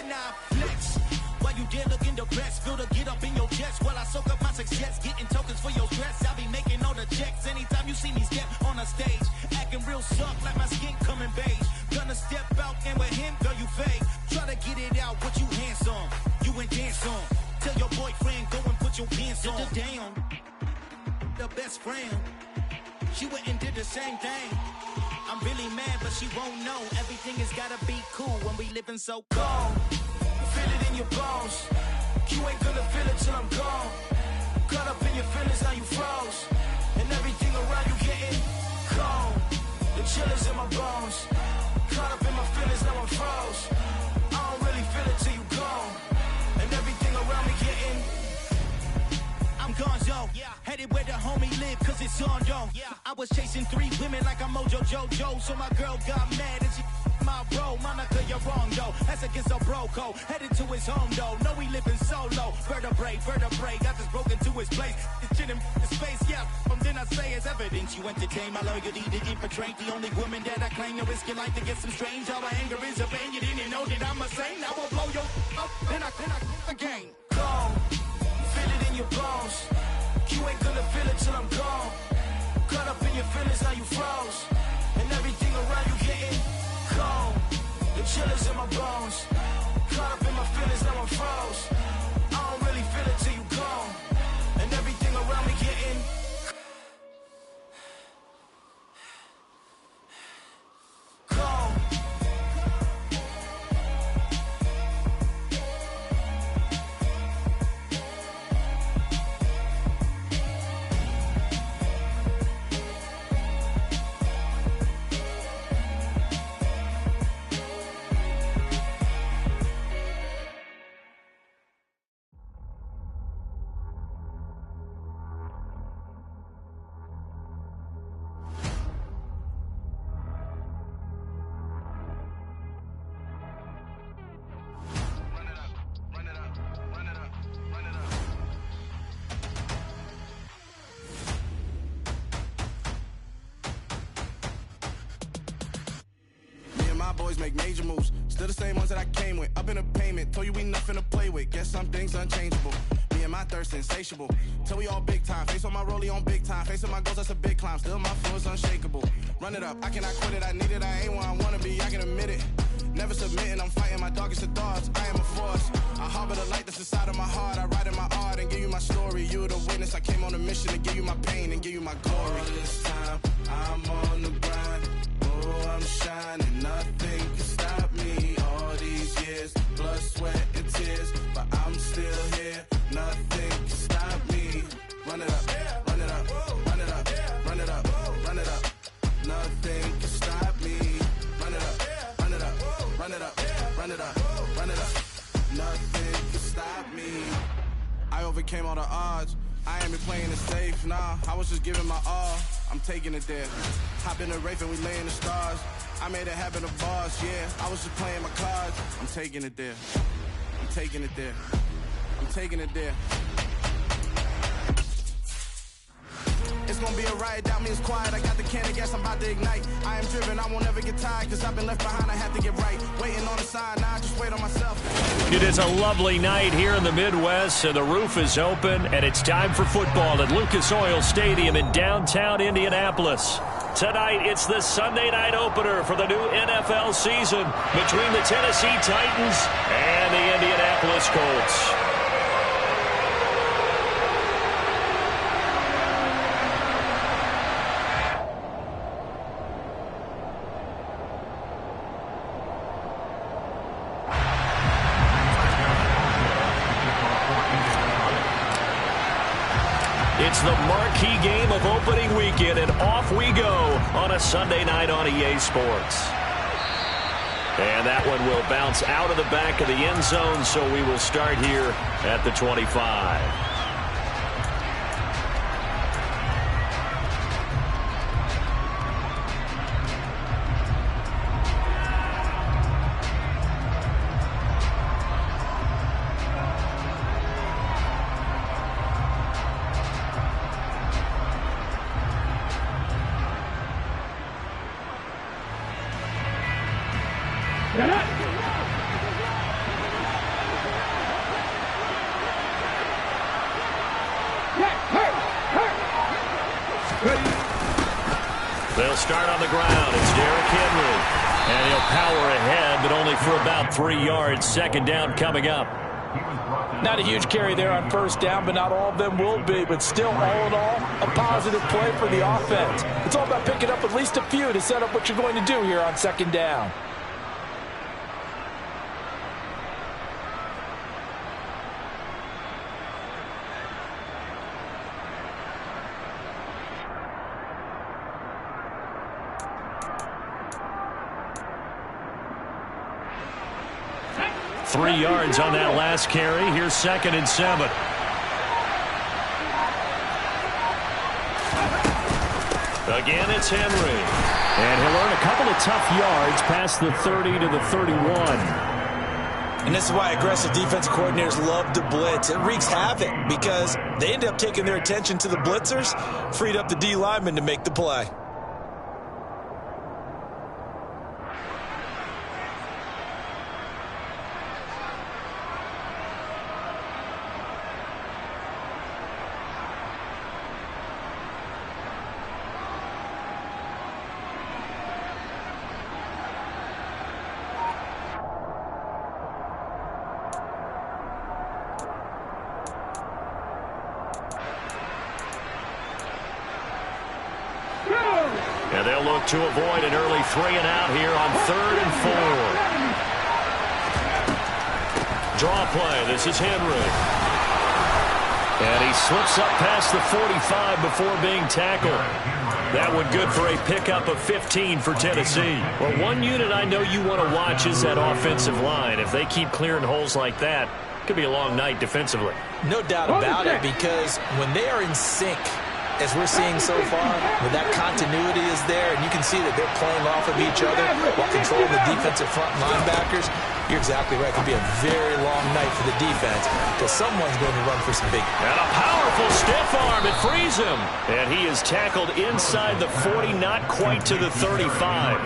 Now flex. While you there looking depressed, feel the get up in your chest while I soak up my success, getting tokens for your stress. I be making all the checks anytime you see me step on a stage, acting real soft like my skin coming beige. Gonna step out and with him, girl, you fake. Try to get it out, but you handsome, you ain't dance on. Tell your boyfriend, go and put your pants on. Down, the best friend, she went and did the same thing. I'm really mad, but she won't know. Everything has gotta be cool when we living so cold. Feel it in your bones. You ain't gonna feel it till I'm gone. Caught up in your feelings, now you froze. And everything around you getting cold. The chill is in my bones. Caught up in my feelings, now I'm froze. I don't really feel it till you gone. And everything around me getting, I'm gonzo, headed where the homie live, cause it's on, yo. I was chasing 3 women like I'm Mojo Jojo, so my girl got mad and she my bro. Monica, you're wrong, though. That's against a bro code. Headed to his home, though. No, we living solo. Vertebrae, got this broken to his place. This shit in his face, yeah. From then I say it's evidence you entertain my loyalty to infiltrate. The only woman that I claim to risk your life to get some strange. All my anger is a pain. You didn't know that I'm a saint. I will blow your up, then I again. Gone. Feel it in your bones. You ain't gonna feel it till I'm gone. Caught up in your feelings, now you froze. And everything around you getting cold. The chill is in my bones. Caught up in my feelings, now I'm froze. I don't really feel it till you gone. And everything around me getting cold. Boys make major moves, still the same ones that I came with. Up in a payment, told you we nothing to play with. Guess some things unchangeable. Me and my thirst insatiable. Till we all big time. Face on my rollie on big time. Facing my goals, that's a big climb. Still my flow is unshakable. Run it up, I cannot quit it. I need it, I ain't where I wanna be. I can admit it. Never submitting, I'm fighting my darkest of thoughts. I am a force. I harbor the light that's inside of my heart. I write in my art and give you my story. You the witness. I came on a mission to give you my pain and give you my glory. All this time, I'm on the grind. Oh, I'm shining, nothing can stop me. All these years, blood, sweat, and tears, but I'm still here. Nothing can stop me. Run it up, run it up, run it up, run it up, run it up. Nothing can stop me. Run it up, run it up, run it up, run it up, run it up. Nothing can stop me. I overcame all the odds. I ain't been playing it safe, nah. I was just giving my all. I'm taking it there. Hop in the Wraith and we lay in the stars. I made it happen to bars, yeah. I was just playing my cards. I'm taking it there. I'm taking it there. I'm taking it there. It's gonna be a riot, doubt me, it's quiet. I got the can of gas, I'm about to ignite. I am driven, I won't ever get tired, cause I've been left behind, I have to get right. Waiting on the side, now I just wait on myself. It is a lovely night here in the Midwest, and the roof is open, and it's time for football at Lucas Oil Stadium in downtown Indianapolis. Tonight, it's the Sunday night opener for the new NFL season between the Tennessee Titans and the Indianapolis Colts. It's the marquee game of opening weekend, and off we go on a Sunday night on EA Sports. And that one will bounce out of the back of the end zone, so we will start here at the 25. start on the ground. It's Derrick Henry. And he'll power ahead, but only for about 3 yards. Second down coming up. Not a huge carry there on first down, but not all of them will be. But still, all in all, a positive play for the offense. It's all about picking up at least a few to set up what you're going to do here on second down. Three yards on that last carry. Here's 2nd and 7. Again, it's Henry. And he'll earn a couple of tough yards past the 30 to the 31. And this is why aggressive defensive coordinators love to blitz. It wreaks havoc because they end up taking their attention to the blitzers, freed up the D lineman to make the play. And they'll look to avoid an early 3-and-out here on 3rd and 4. Draw play. This is Henry. And he slips up past the 45 before being tackled. That one good for a pickup of 15 for Tennessee. Well, one unit I know you want to watch is that offensive line. If they keep clearing holes like that, it could be a long night defensively. No doubt about it, because when they are in sync, as we're seeing so far, when that continuity is there, and you can see that they're playing off of each other while controlling the defensive front linebackers, you're exactly right. It could be a very long night for the defense because someone's going to run for some big. And a powerful stiff arm. It frees him. And he is tackled inside the 40, not quite to the 35.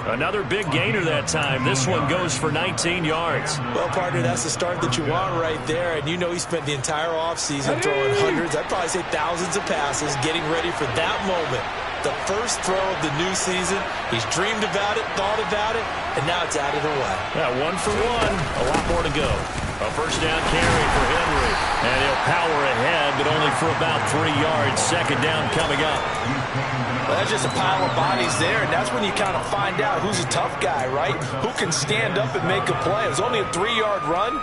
Another big gainer that time. This one goes for 19 yards. Well, partner, that's the start that you want right there. And you know he spent the entire offseason throwing hundreds, I'd probably say thousands of passes, getting ready for that moment. The first throw of the new season. He's dreamed about it, thought about it, and now it's out of the way. Yeah, 1 for 1. A lot more to go. A first down carry for Henry. And he'll power ahead, but only for about 3 yards. Second down coming up. Well, that's just a pile of bodies there, and that's when you kind of find out who's a tough guy, right? Who can stand up and make a play. It was only a 3-yard run,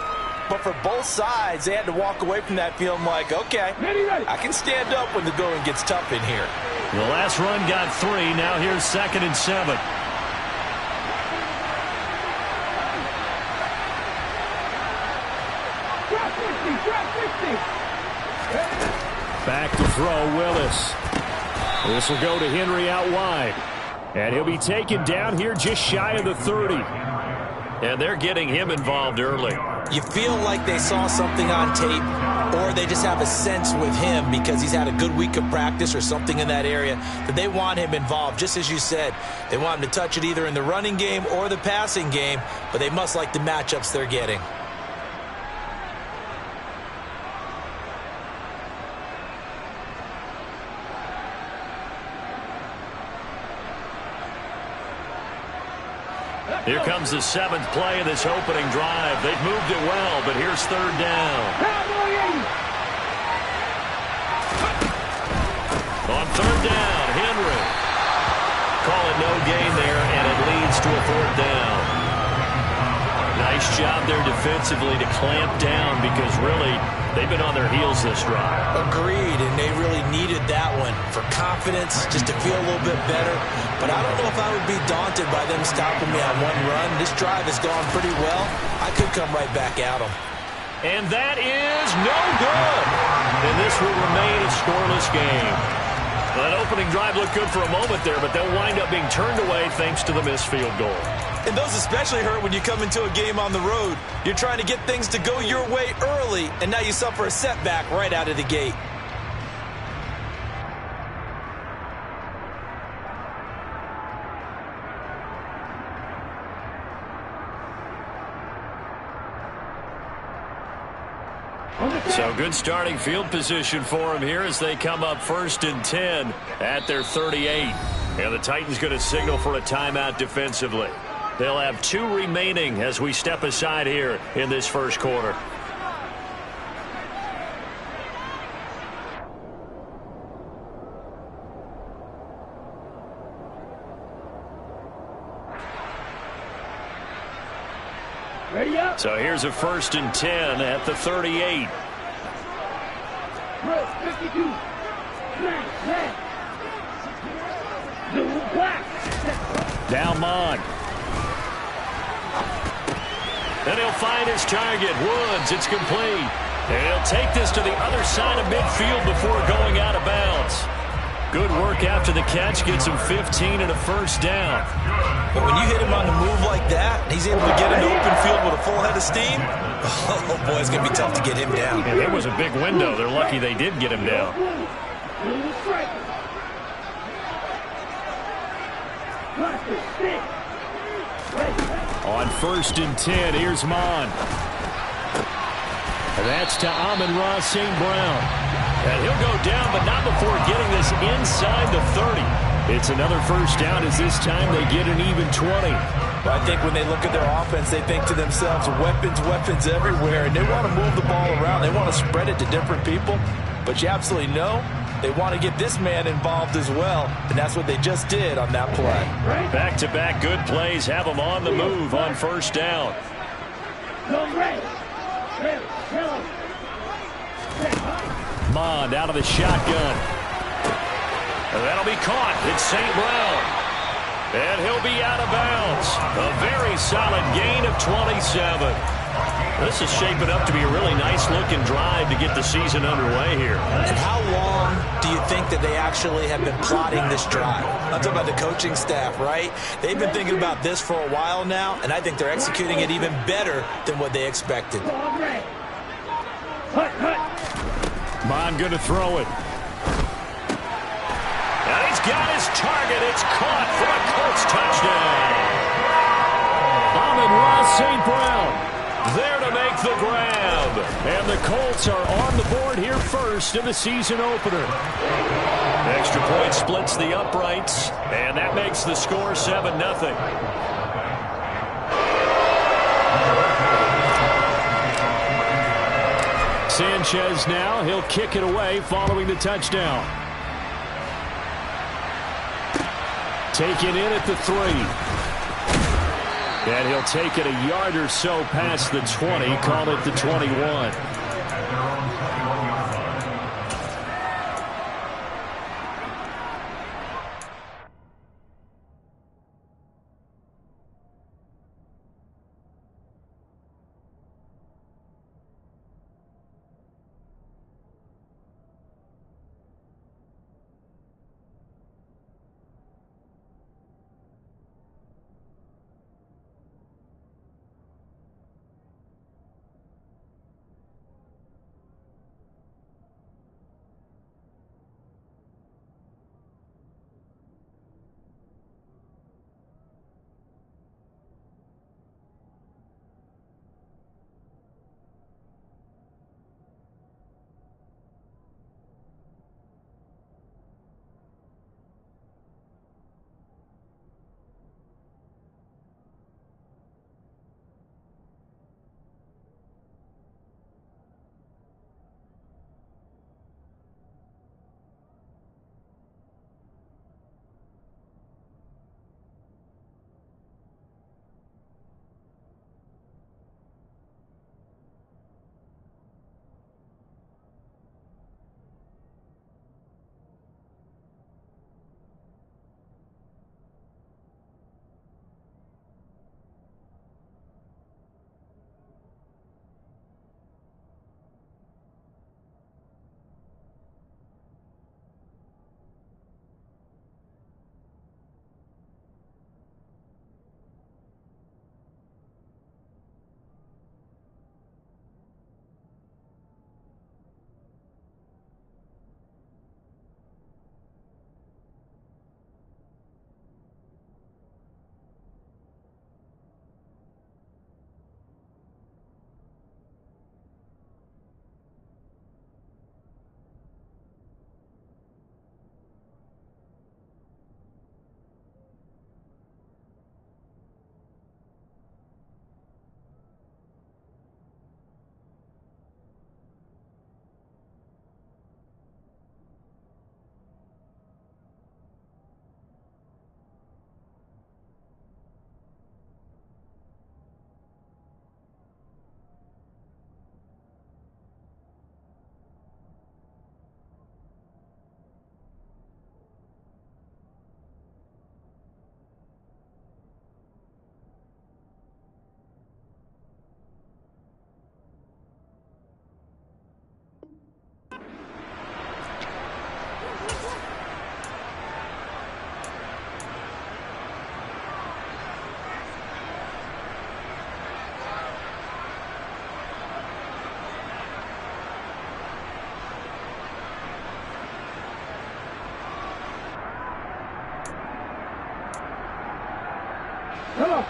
but for both sides, they had to walk away from that feeling like, okay, I can stand up when the going gets tough in here. The last run got 3. Now here's 2nd and 7. Back to throw, Willis. This will go to Henry out wide. And he'll be taken down here just shy of the 30. And they're getting him involved early. You feel like they saw something on tape, or they just have a sense with him because he's had a good week of practice or something in that area that they want him involved. Just as you said, they want him to touch it either in the running game or the passing game, but they must like the matchups they're getting. Here comes the 7th play of this opening drive. They've moved it well, but here's 3rd down. On 3rd down, Henry. Call it no gain there, and it leads to a 4th down. Nice job there defensively to clamp down because really they've been on their heels this drive. Agreed, and they really needed that one for confidence, just to feel a little bit better. But I don't know if I would be daunted by them stopping me on one run. This drive has gone pretty well. I could come right back at them. And that is no good. And this will remain a scoreless game. Well, that opening drive looked good for a moment there, but they'll wind up being turned away thanks to the missed field goal. And those especially hurt when you come into a game on the road. You're trying to get things to go your way early, and now you suffer a setback right out of the gate. So good starting field position for them here as they come up 1st and 10 at their 38. And the Titans going to signal for a timeout defensively. They'll have 2 remaining as we step aside here in this first quarter. Ready up. So here's a 1st and 10 at the 38. 52. Down Mond. And he'll find his target. Woods, it's complete. And he'll take this to the other side of midfield before going out of bounds. Good work after the catch. Gets him 15 and a 1st down. But when you hit him on the move like that, he's able to get into open field with a full head of steam. Oh, boy, it's going to be tough to get him down. And there was a big window. They're lucky they did get him down. On 1st and 10, here's Mond. And that's to Amon-Ra St. Brown. And he'll go down, but not before getting this inside the 30. It's another 1st down as this time they get an even 20. I think when they look at their offense, they think to themselves, weapons, weapons everywhere, and they want to move the ball around. They want to spread it to different people, but you absolutely know they want to get this man involved as well, and that's what they just did on that play. Back-to-back good plays have them on the move on 1st down. Mond out of the shotgun. And that'll be caught. It's St. Brown. And he'll be out of bounds. A very solid gain of 27. This is shaping up to be a really nice-looking drive to get the season underway here. And how long do you think that they actually have been plotting this drive? I'm talking about the coaching staff, right? They've been thinking about this for a while now, and I think they're executing it even better than what they expected. Mond going to throw it. And he's got his target. It's caught for a Colts touchdown. Amon-Ra St. Brown there to make the grab. And the Colts are on the board here first in the season opener. Extra point splits the uprights, and that makes the score 7-0. Sanchez now, he'll kick it away following the touchdown. Taken in at the 3. And he'll take it a yard or so past the 20, call it the 21.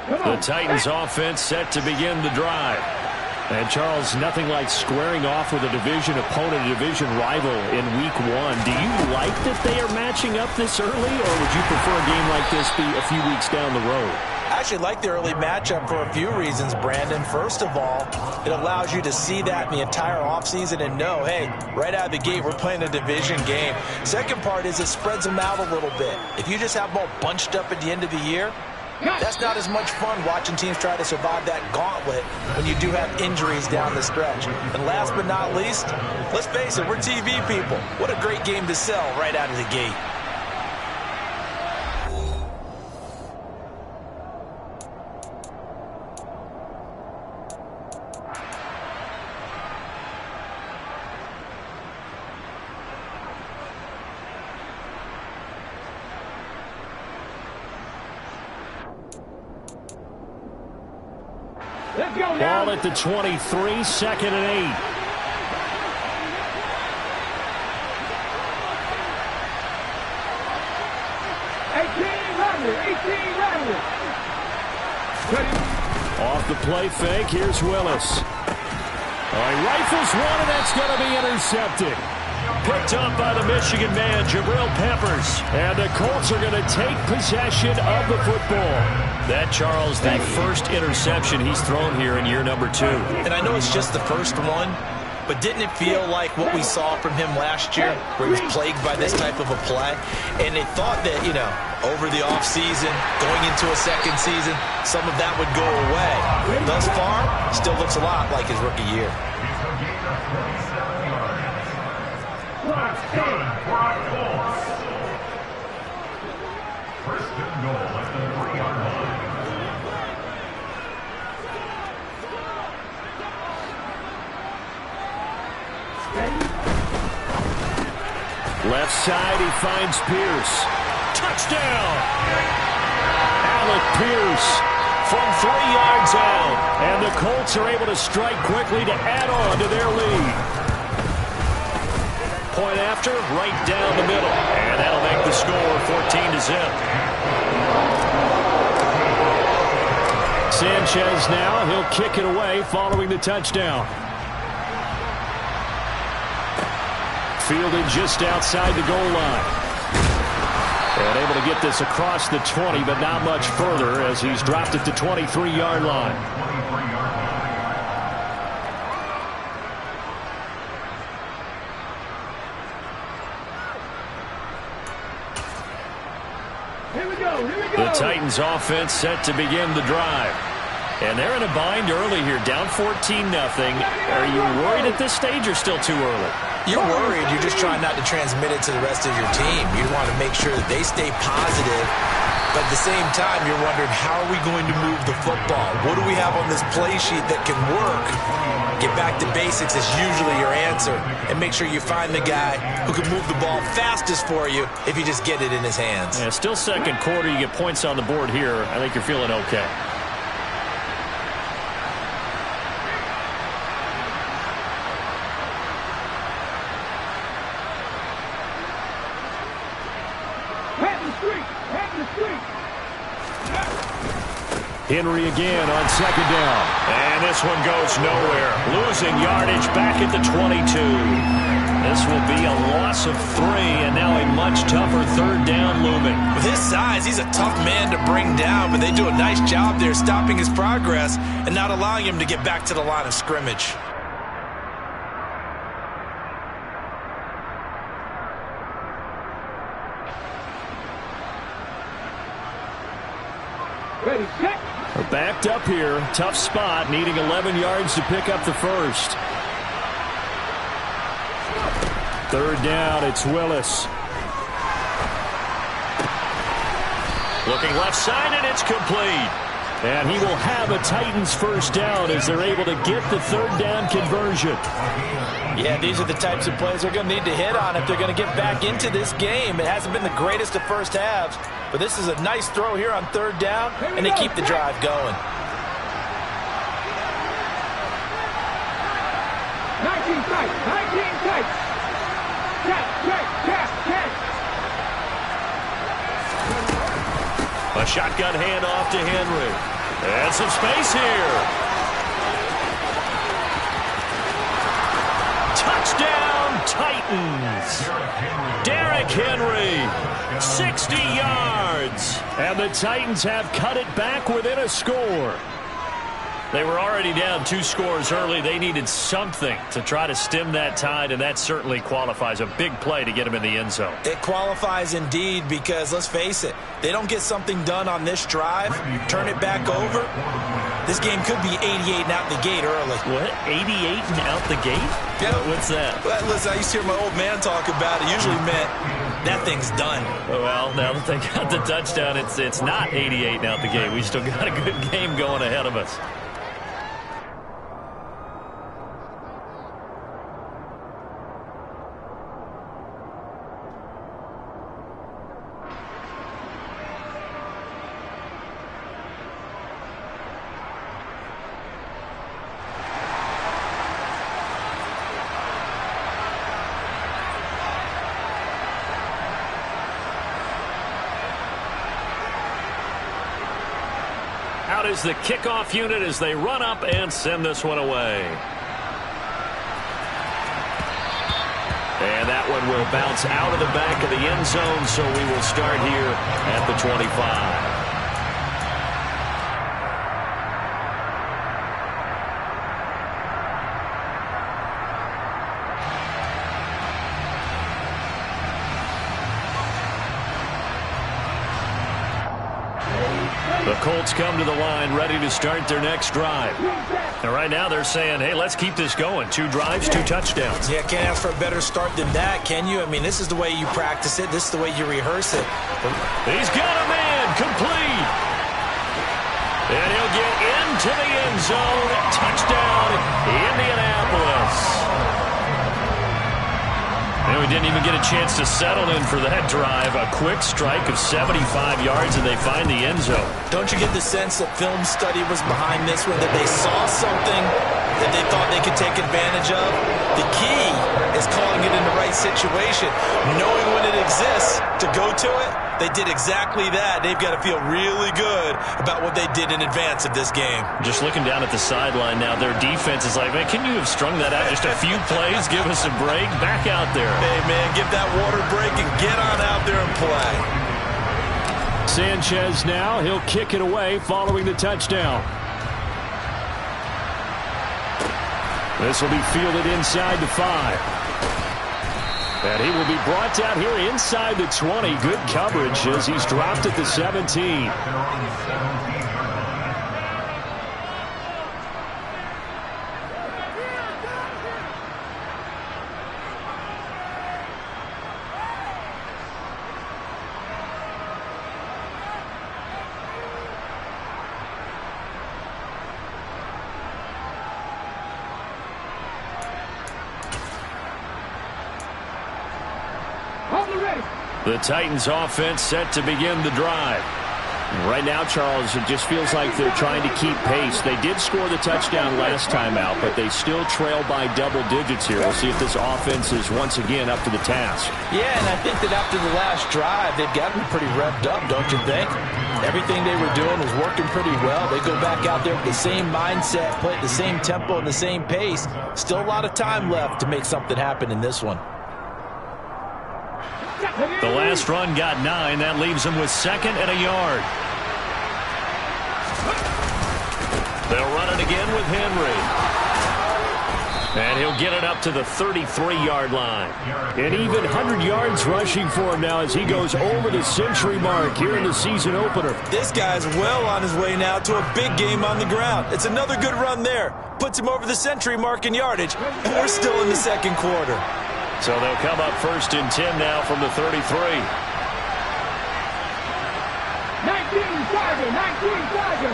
The Titans offense set to begin the drive. And Charles, nothing like squaring off with a division opponent, a division rival in week 1. Do you like that they are matching up this early, or would you prefer a game like this be a few weeks down the road? I actually like the early matchup for a few reasons, Brandon. First of all, it allows you to see that in the entire offseason and know, hey, right out of the gate, we're playing a division game. Second part is it spreads them out a little bit. If you just have them all bunched up at the end of the year, that's not as much fun watching teams try to survive that gauntlet when you do have injuries down the stretch. And last but not least, let's face it, we're TV people. What a great game to sell right out of the gate. Let's go now. Ball at the 23, second and 8. Off the play fake, here's Willis. He rifles one, and that's going to be intercepted. Picked up by the Michigan man, Jabril Peppers. And the Colts are going to take possession of the football. That, Charles, the first interception he's thrown here in year number 2. And I know it's just the first one, but didn't it feel like what we saw from him last year, where he was plagued by this type of a play? And they thought that, over the offseason, going into a second season, some of that would go away. Thus far, still looks a lot like his rookie year. Left side, he finds Pierce. Touchdown! Alec Pierce from 3 yards out. And the Colts are able to strike quickly to add on to their lead. Point after, right down the middle. And that'll make the score 14-0. Sanchez now, he'll kick it away following the touchdown. Fielded just outside the goal line. And able to get this across the 20, but not much further as he's dropped it to 23-yard line. Here we go. The Titans offense set to begin the drive. And they're in a bind early here, down 14-0. Are you worried at this stage or still too early? You're worried. You're just trying not to transmit it to the rest of your team. You want to make sure that they stay positive. But at the same time, you're wondering, how are we going to move the football? What do we have on this play sheet that can work? Get back to basics is usually your answer. And make sure you find the guy who can move the ball fastest for you if you just get it in his hands. Yeah, still second quarter. You get points on the board here. I think you're feeling okay. Henry again on second down. And this one goes nowhere. Losing yardage back at the 22. This will be a loss of 3, and now a much tougher third down looming. With his size, he's a tough man to bring down, but they do a nice job there stopping his progress and not allowing him to get back to the line of scrimmage. Ready, set. We're backed up here. Tough spot, needing 11 yards to pick up the first. Third down, it's Willis. Looking left side, and it's complete. And he will have a Titans first down as they're able to get the third down conversion. Yeah, these are the types of plays they're going to need to hit on if they're going to get back into this game. It hasn't been the greatest of first halves, but this is a nice throw here on third down, and they keep the drive going. 19 tight, 19 tight. Catch. A shotgun handoff to Henry. And some space here. Touchdown, Titans. Derrick Henry, 60 yards. And the Titans have cut it back within a score. They were already down 2 scores early. They needed something to try to stem that tide, and that certainly qualifies. A big play to get them in the end zone. It qualifies indeed because, let's face it, they don't get something done on this drive, turn it back over, this game could be 88 and out the gate early. What? 88 and out the gate? Yeah. What's that? Well, listen, I used to hear my old man talk about it. Usually meant that thing's done. Well, now that they got the touchdown, it's not 88 and out the gate. We still got a good game going ahead of us. Out is the kickoff unit as they run up and send this one away. And that one will bounce out of the back of the end zone, so we will start here at the 25. The Colts come to the line ready to start their next drive. And right now they're saying, hey, let's keep this going. 2 drives, 2 touchdowns. Yeah, can't ask for a better start than that, can you? I mean, this is the way you practice it. This is the way you rehearse it. He's got a man complete. And he'll get into the end zone. Touchdown, Indianapolis. And we didn't even get a chance to settle in for that drive. A quick strike of 75 yards, and they find the end zone. Don't you get the sense that film study was behind this one, that they saw something that they thought they could take advantage of? The key is calling it in the right situation, knowing when it exists to go to it. They did exactly that. They've got to feel really good about what they did in advance of this game. Just looking down at the sideline now, their defense is like, man, can you have strung that out just a few plays? Give us a break. Back out there. Hey, man, give that water break and get on out there and play. Sanchez now. He'll kick it away following the touchdown. This will be fielded inside the 5. And he will be brought down here inside the 20. Good coverage as he's dropped at the 17. The Titans offense set to begin the drive. Right now, Charles, it just feels like they're trying to keep pace. They did score the touchdown last time out, but they still trail by double digits here. We'll see if this offense is once again up to the task. Yeah, and I think that after the last drive, they've got them pretty revved up, don't you think? Everything they were doing was working pretty well. They go back out there with the same mindset, play at the same tempo and the same pace. Still a lot of time left to make something happen in this one. The last run got 9. That leaves them with 2nd and a yard. They'll run it again with Henry. And he'll get it up to the 33-yard line. An even 100 yards rushing for him now as he goes over the century mark here in the season opener. This guy's well on his way now to a big game on the ground. It's another good run there. Puts him over the century mark in yardage. And we're still in the second quarter. So they'll come up 1st and 10 now from the 33. 19 Tiger, 19 Tiger.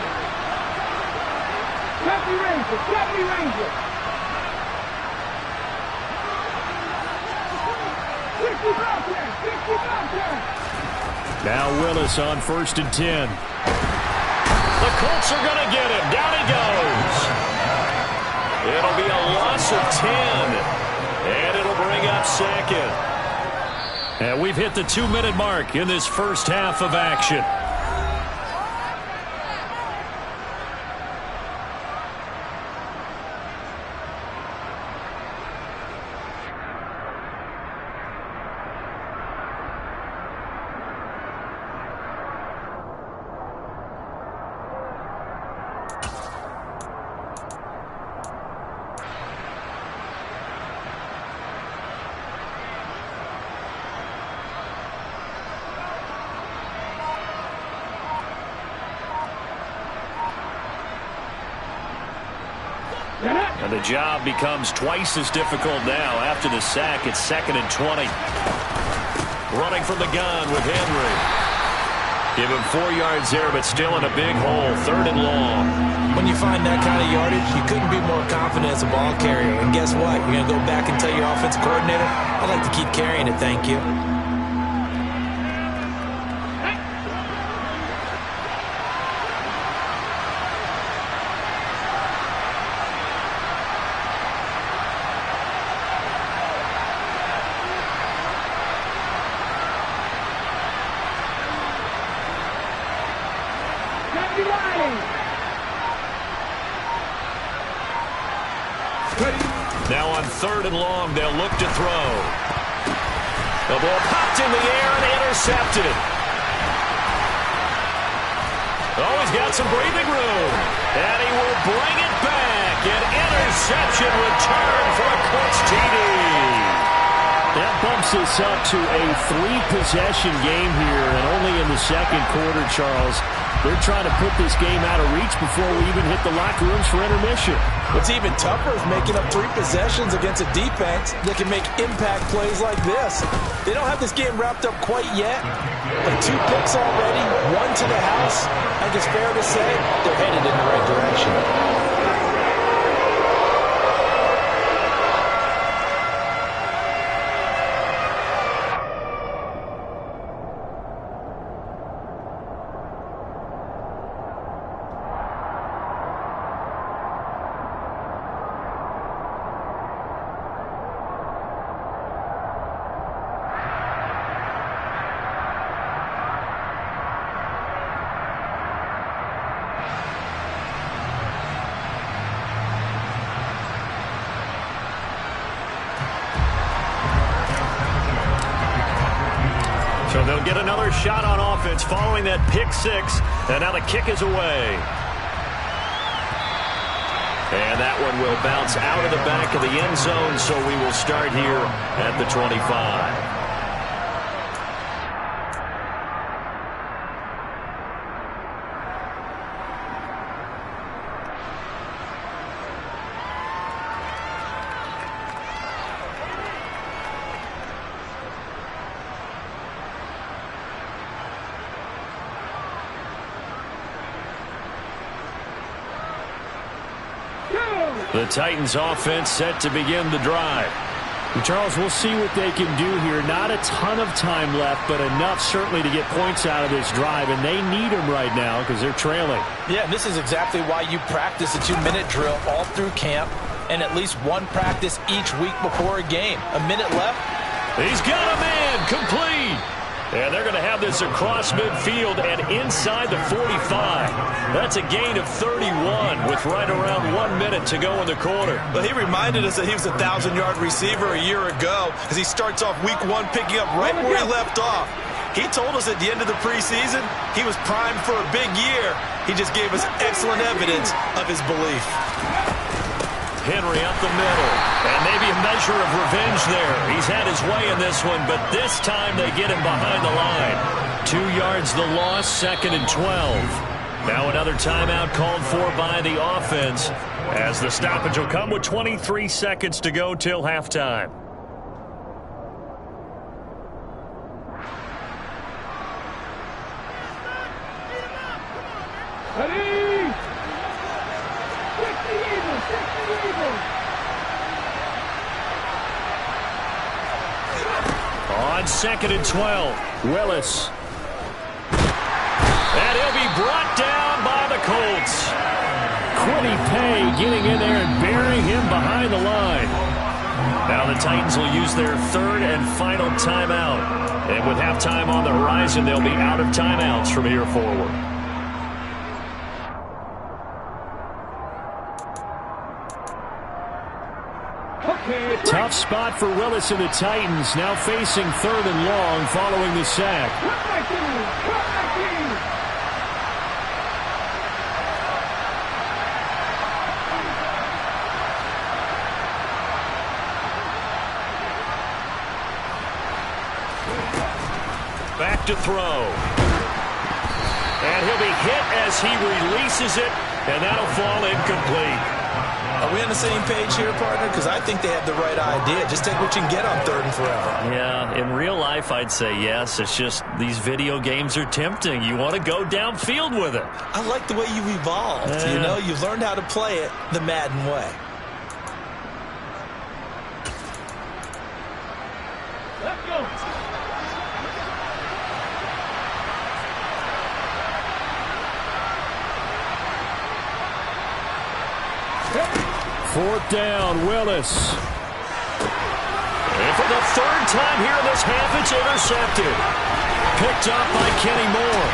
70 Ranger, 70 Ranger. 60 Bobcat, 60 Bobcat. Now Willis on 1st and 10. The Colts are going to get him. Down he goes. It'll be a loss of 10. And it'll bring up 2nd. And we've hit the 2-minute mark in this first half of action. And the job becomes twice as difficult now. After the sack, it's 2nd and 20. Running from the gun with Henry. Give him 4 yards there, but still in a big hole. 3rd and long. When you find that kind of yardage, you couldn't be more confident as a ball carrier. And guess what? You're going to go back and tell your offensive coordinator, I'd like to keep carrying it, thank you. Now on 3rd and long, they'll look to throw. The ball popped in the air and intercepted. Oh, he's got some breathing room. And he will bring it back. An interception return for a Colts TD. That bumps us up to a 3-possession game here, and only in the 2nd quarter, Charles. They're trying to put this game out of reach before we even hit the locker rooms for intermission. What's even tougher is making up 3 possessions against a defense that can make impact plays like this. They don't have this game wrapped up quite yet, but 2 picks already, 1 to the house. I think it's fair to say they're headed in the right direction. So they'll get another shot on offense following that pick 6. And now the kick is away. And that one will bounce out of the back of the end zone, so we will start here at the 25. The Titans offense set to begin the drive. And Charles, we'll see what they can do here. Not a ton of time left, but enough certainly to get points out of this drive, and they need them right now because they're trailing. Yeah, and this is exactly why you practice a 2-minute drill all through camp and at least 1 practice each week before a game. A minute left. He's got a man complete. And they're going to have this across midfield and inside the 45. That's a gain of 31 with right around 1 minute to go in the quarter. But he reminded us that he was a 1,000-yard receiver a year ago as he starts off week 1 picking up right where he left off. He told us at the end of the preseason he was primed for a big year. He just gave us excellent evidence of his belief. Henry up the middle, and maybe a measure of revenge there. He's had his way in this one, but this time they get him behind the line. 2 yards the loss, 2nd and 12. Now another timeout called for by the offense, as the stoppage will come with 23 seconds to go till halftime. On 2nd and 12, Willis. And he'll be brought down by the Colts. Quiddy Pay getting in there and burying him behind the line. Now the Titans will use their 3rd and final timeout. And with halftime on the horizon, they'll be out of timeouts from here forward. Tough spot for Willis and the Titans, now facing 3rd and long following the sack. Back to throw. And he'll be hit as he releases it, and that'll fall incomplete. Are we on the same page here, partner? Because I think they have the right idea. Just take what you can get on 3rd and forever. Yeah, in real life, I'd say yes. It's just these video games are tempting. You want to go downfield with it. I like the way you've evolved. You know, you've learned how to play it the Madden way. Let's go. 4th down, Willis. And for the 3rd time here in this half, it's intercepted. Picked up by Kenny Moore.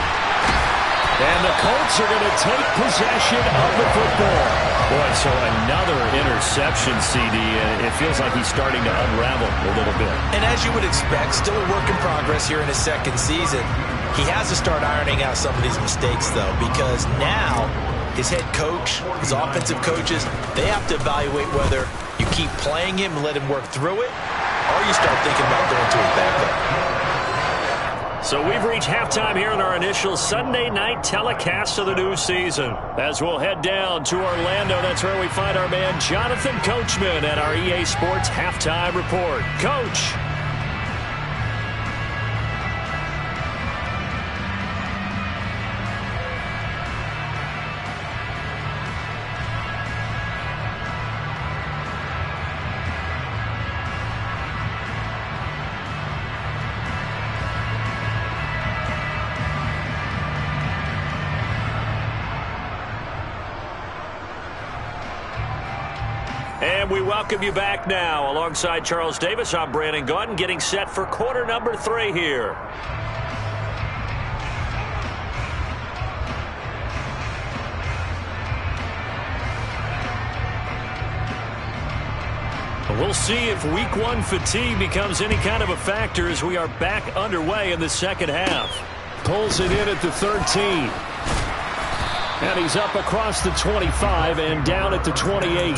And the Colts are going to take possession of the football. Boy, so another interception, CD, and it feels like he's starting to unravel a little bit. And as you would expect, still a work in progress here in his 2nd season. He has to start ironing out some of these mistakes, though, because now his head coach, his offensive coaches, they have to evaluate whether you keep playing him and let him work through it, or you start thinking about going to his backup. So we've reached halftime here in our initial Sunday night telecast of the new season. As we'll head down to Orlando, that's where we find our man Jonathan Coachman at our EA Sports Halftime Report. Coach. And we welcome you back now. Alongside Charles Davis, I'm Brandon Gaudin, getting set for quarter number 3 here. We'll see if week 1 fatigue becomes any kind of a factor as we are back underway in the second half. Pulls it in at the 13. And he's up across the 25 and down at the 28.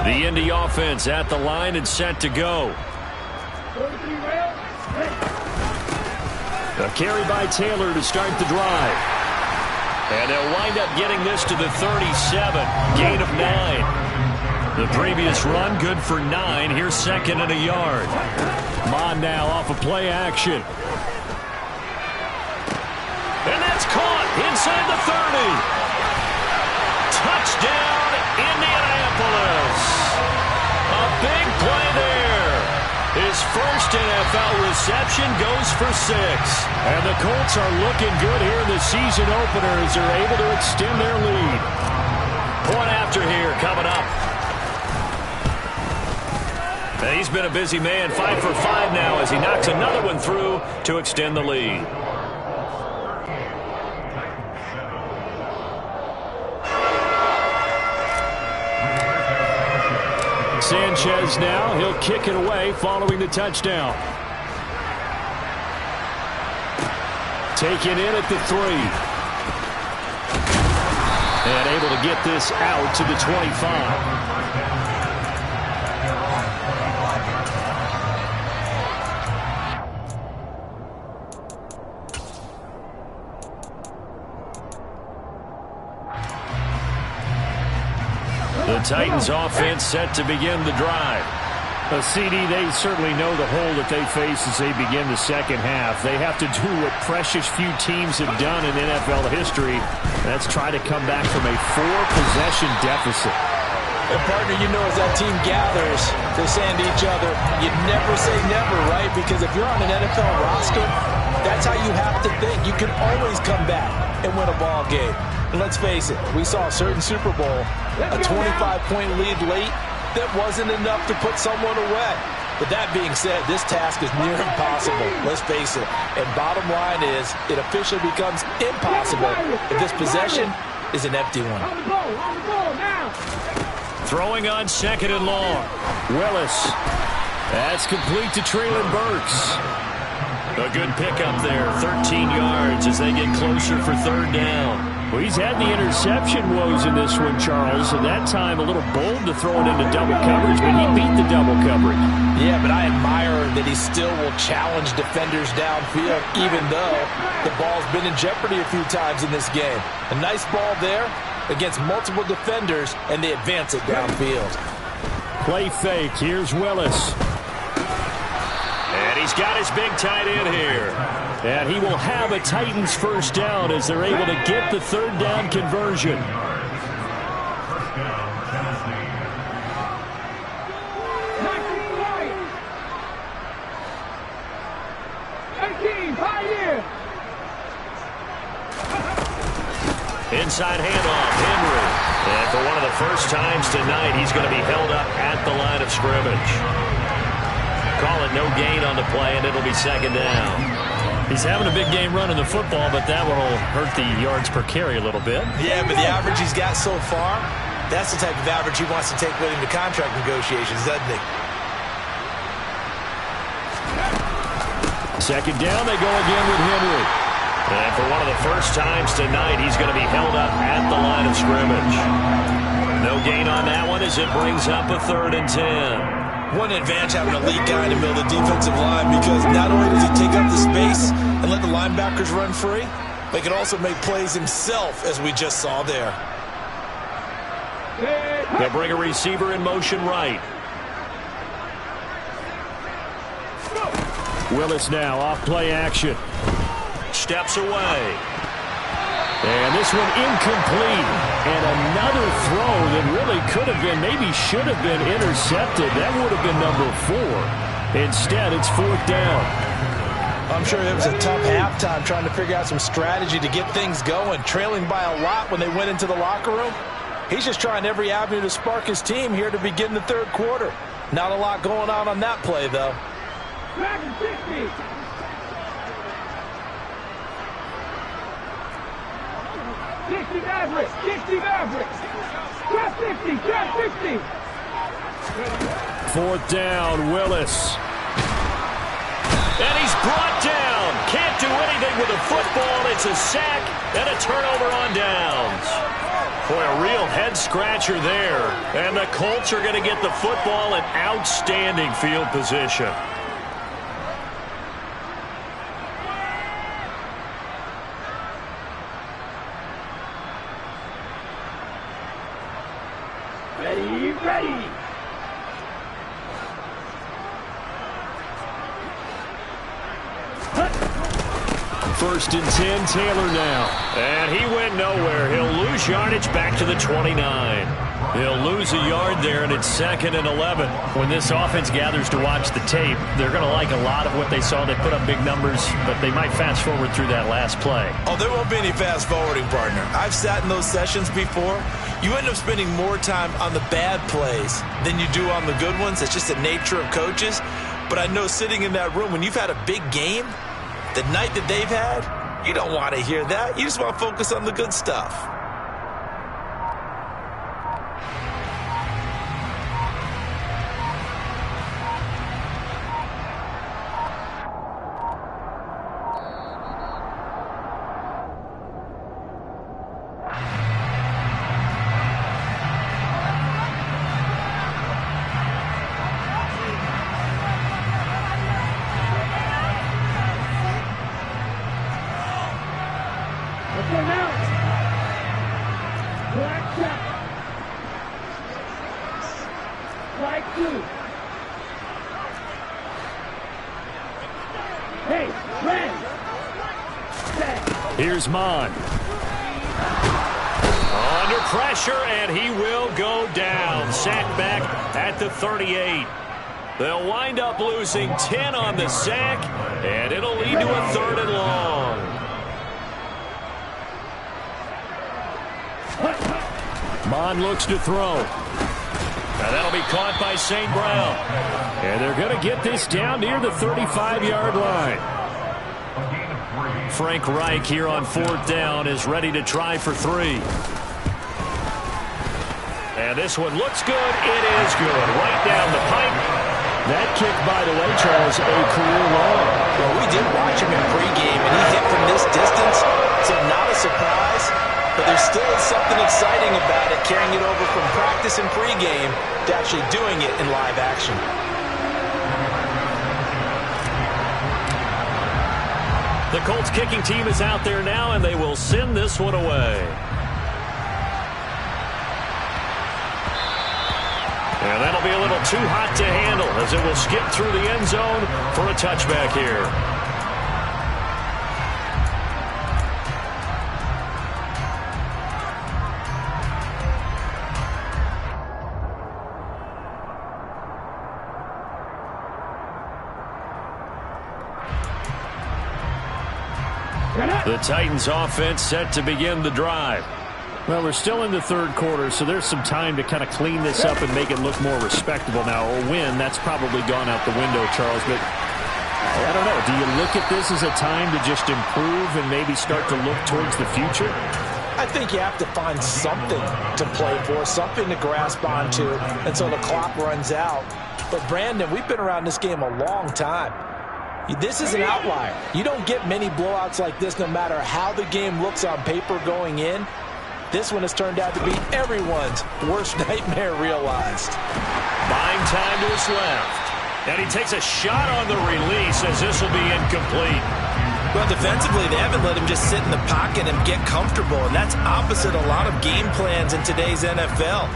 The Indy offense at the line and set to go. A carry by Taylor to start the drive. And they'll wind up getting this to the 37. Gain of 9. The previous run good for 9. Here's 2nd and a yard. Mond now off of play action. And that's caught inside the 30. Touchdown, Indianapolis. A big play there. His first NFL reception goes for 6. And the Colts are looking good here in the season opener as they're able to extend their lead. Point after here coming up. And he's been a busy man, 5 for 5 now as he knocks another one through to extend the lead. Sanchez now, he'll kick it away following the touchdown. Taken in at the 3. And able to get this out to the 25. The Titans offense set to begin the drive. CD, they certainly know the hole that they face as they begin the second half. They have to do what precious few teams have done in NFL history. That's try to come back from a 4-possession deficit. And partner, you know, as that team gathers, they're saying to each other, you never say never, right? Because if you're on an NFL roster, that's how you have to think. You can always come back and win a ball game. And let's face it, we saw a certain Super Bowl, a 25-point lead late, that wasn't enough to put someone away. But that being said, this task is near impossible. Let's face it. And bottom line is, it officially becomes impossible if this possession is an empty one. On the ball now. Throwing on 2nd and long. Willis. That's complete to Treylon Burks. A good pickup there, 13 yards as they get closer for third down. Well, he's had the interception woes in this one, Charles, and that time a little bold to throw it into double coverage, but he beat the double coverage. Yeah, but I admire that he still will challenge defenders downfield, even though the ball's been in jeopardy a few times in this game. A nice ball there against multiple defenders, and they advance it downfield. Play fake. Here's Willis. And he's got his big tight end here. And he will have a Titans first down as they're able to get the third down conversion. Inside handoff, Henry. And for one of the first times tonight, he's going to be held up at the line of scrimmage. Call it no gain on the play, and it'll be second down. He's having a big game running the football, but that one will hurt the yards per carry a little bit. Yeah, but the average he's got so far, that's the type of average he wants to take with him to contract negotiations, doesn't he? Second down, they go again with Henry. And for one of the first times tonight, he's going to be held up at the line of scrimmage. No gain on that one as it brings up a 3rd and 10. One advantage having a lead guy in the middle of the defensive line, because not only does he take up the space and let the linebackers run free, but he can also make plays himself, as we just saw there. They'll bring a receiver in motion right. Willis now off play action. Steps away. And this one incomplete. And another throw that really could have been, maybe should have been intercepted. That would have been number 4. Instead, it's 4th down. I'm sure it was a tough halftime trying to figure out some strategy to get things going, trailing by a lot when they went into the locker room. He's just trying every avenue to spark his team here to begin the 3rd quarter. Not a lot going on that play, though. 60 Maverick! 60 Maverick! Trap 50! Trap 50! 4th down, Willis. And he's brought down. Can't do anything with the football. It's a sack and a turnover on downs. Boy, a real head-scratcher there. And the Colts are going to get the football in outstanding field position. Ready! 1st and 10, Taylor now. And he went nowhere. He'll lose yardage back to the 29. He'll lose a yard there, and it's 2nd and 11. When this offense gathers to watch the tape, they're going to like a lot of what they saw. They put up big numbers, but they might fast forward through that last play. Oh, there won't be any fast forwarding, partner. I've sat in those sessions before. You end up spending more time on the bad plays than you do on the good ones. It's just the nature of coaches. But I know sitting in that room, when you've had a big game, the night that they've had, you don't want to hear that. You just want to focus on the good stuff. Here's Mon. Under pressure, and he will go down. Sacked back at the 38. They'll wind up losing 10 on the sack, and it'll lead to a 3rd and long. Mon looks to throw. Now that'll be caught by St. Brown. And they're going to get this down near the 35-yard line. Frank Reich here on 4th down is ready to try for 3. And this one looks good. It is good. Right down the pipe. That kick, by the way, Charles, a career long. Well, we did watch him in pregame, and he hit from this distance, so not a surprise. But there still is something exciting about it, carrying it over from practice and pregame to actually doing it in live action. The Colts kicking team is out there now, and they will send this one away. And that'll be a little too hot to handle as it will skip through the end zone for a touchback here. The Titans offense set to begin the drive. Well, we're still in the third quarter, so there's some time to kind of clean this up and make it look more respectable now. Or win, that's probably gone out the window, Charles. But I don't know. Do you look at this as a time to just improve and maybe start to look towards the future? I think you have to find something to play for, something to grasp onto until the clock runs out. But, Brandon, we've been around this game a long time. This is an outlier. You don't get many blowouts like this no matter how the game looks on paper going in. This one has turned out to be everyone's worst nightmare realized. Buying time to his left. And he takes a shot on the release as this will be incomplete. Well, defensively, they haven't let him just sit in the pocket and get comfortable, and that's opposite a lot of game plans in today's NFL.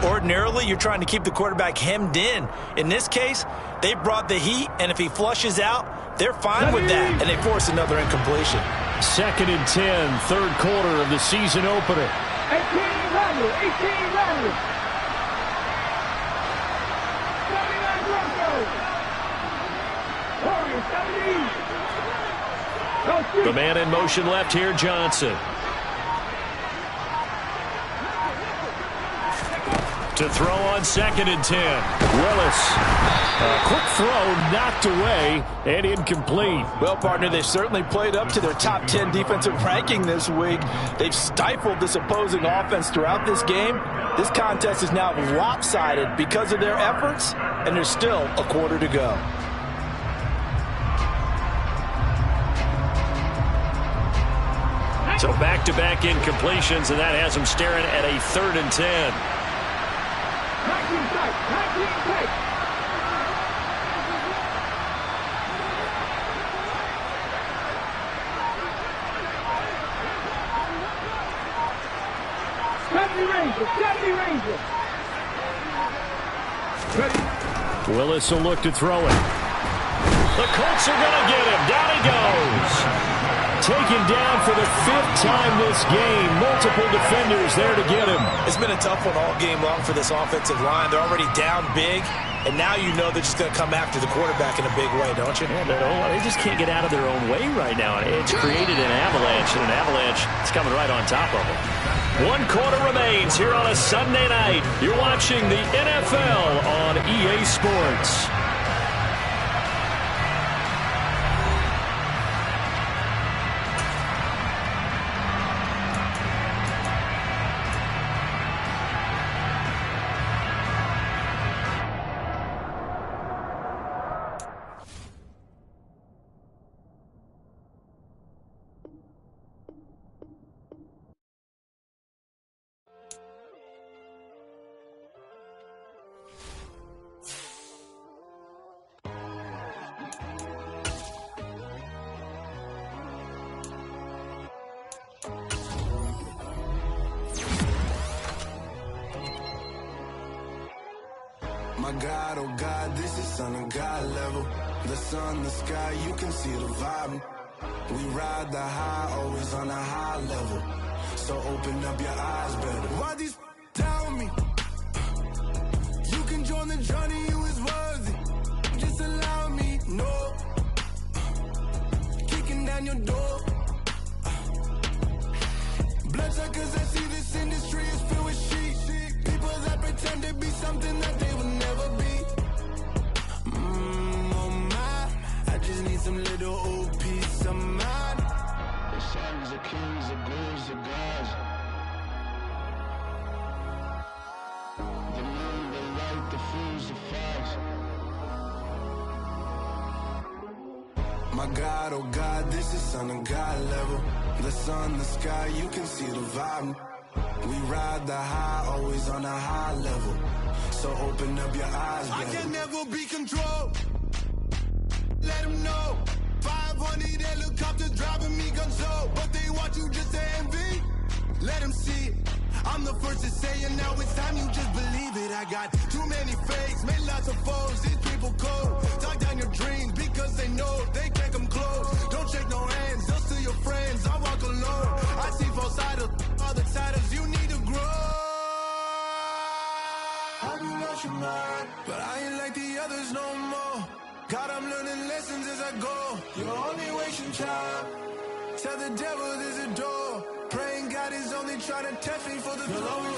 Ordinarily, you're trying to keep the quarterback hemmed in. In this case, they brought the heat, and if he flushes out, they're fine with that, and they force another incompletion. 2nd and 10, third quarter of the season opener. 18 Randall. 18 Randall. 79 Broncos. Warriors 70. The man in motion left here, Johnson. To throw on 2nd and 10. Willis. Quick throw, knocked away, and incomplete. Well, partner, they've certainly played up to their top 10 defensive ranking this week. They've stifled this opposing offense throughout this game. This contest is now lopsided because of their efforts, and there's still a quarter to go. So back-to-back incompletions, and that has them staring at a 3rd and 10. 19 tight. 19 tight. Willis will look to throw it. The Colts are going to get him. Down he goes. Taken down for the 5th time this game. Multiple defenders there to get him. It's been a tough one all game long for this offensive line. They're already down big, and now you know they're just going to come after the quarterback in a big way, don't you? Yeah, they just can't get out of their own way right now. It's created an avalanche, and an avalanche is coming right on top of them. 1 quarter remains here on a Sunday night. You're watching the NFL on EA Sports. My God, oh God, this is Son of God level. The sun, the sky, you can see the vibe. We ride the high, always on a high level. So open up your eyes better. Why these tell me? You can join the journey, you is worthy. Just allow me, no. Kicking down your door. Bloodsuckers, I see this industry is filled with sheep. People that pretend to be something that they will never be. Oh my, I just need some little old peace of mind. The sons of kings, the gods of gods. The moon, the light, the fools, the facts. My God, oh God, this is son of God level. The sun, the sky, you can see the vibe. We ride the high, always on a high level. So open up your eyes, baby. I can never be controlled. Let them know. 500 helicopters driving me gonzo. But they want you just to envy. Let them see it. I'm the first to say it, now it's time you just believe it. I got too many fakes, made lots of foes. These people cold. Talk down your dreams because they know they can't come close. Don't shake no hands, just to your friends. I walk alone. I see false idols, other titles. You need to grow. Have you lost your mind? But I ain't like the others no more. God, I'm learning lessons as I go. You're only wasting time. Tell the devil there's a door. Praying God is only trying to test me for the glory.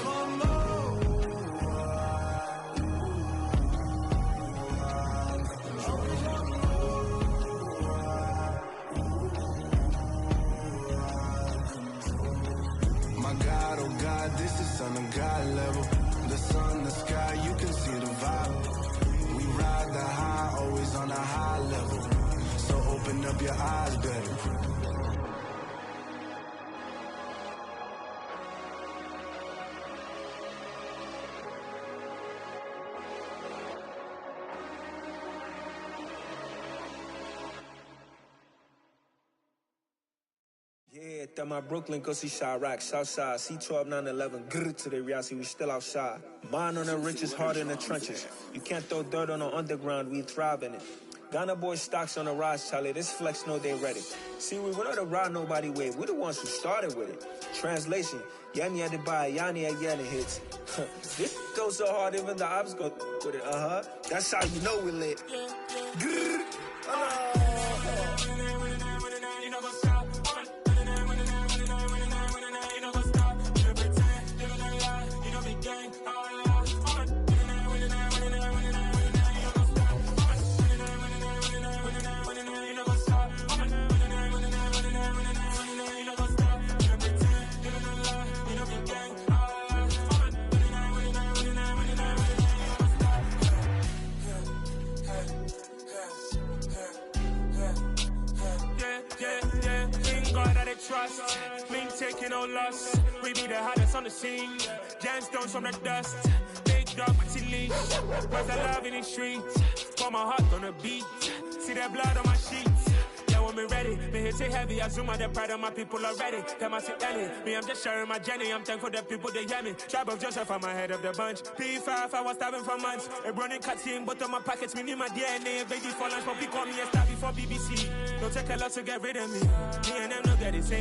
My God, oh God, this is son of God level. The sun, the sky, you can see the vibe. We ride the high, always on a high level. So open up your eyes, baby. Yeah, that my Brooklyn, go see Chirac, Southside, C12, 911, grr to the reality, we still outside. Mine on the riches, hard in the trenches. You can't throw dirt on the underground, we thrive in it. Ghana boys stocks on the rise, Charlie, this flex know they ready. See, we're not a ride nobody wave, we're the ones who started with it. Translation, Yanni had to buy, Yanni at Yanni hits. This goes so hard, even the ops go with it, That's how you know we lit. Grr, trust, me taking no loss. We be the hottest on the scene. Gemstones from the dust. Big dog, Matty Leash. Where's the love in the streets? Pour my heart on the beat. See that blood on my sheets. Yeah, when me ready, me hit it heavy. I zoom out the pride of my people already. Them I see Ellie. Me, I'm just sharing my journey. I'm thankful the people they hear me. Tribe of Joseph, I'm ahead of the bunch. P5, I was starving for months. A running cut team, but on my pockets, me need my DNA. Baby for lunch, but call me a star before BBC. Don't take a lot to get rid of me. Me and them no get it same.